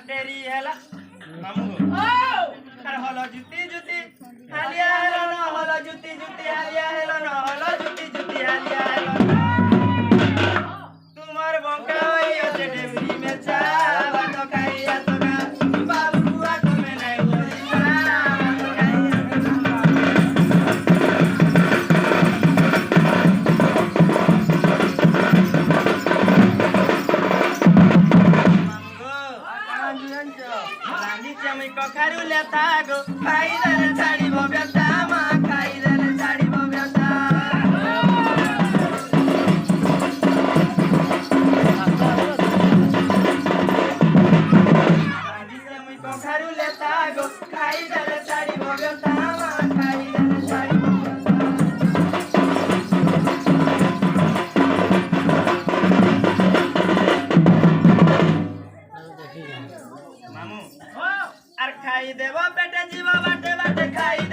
dairy हैला मामू अरे हलो जुती जुती हालिया हेलो न हलो जुती जुती हालिया हेलो न हलो जुती जुती हालिया हेलो तुम्हार बंका होई अते डेमरी में चावा तो खाइया तो का बाबू बुआ को में नहीं बोली चावा तो खाइया रानी चमी कखारू लेता गो खाई देले छाड़ी भव्यता मा खाई देले छाड़ी भव्यता रानी चमी कखारू लेता गो खाई देले छाड़ी भव्यता मा खाई देले छाड़ी मामू अर खाई देव पेटे जीव बाटे बाटे खाई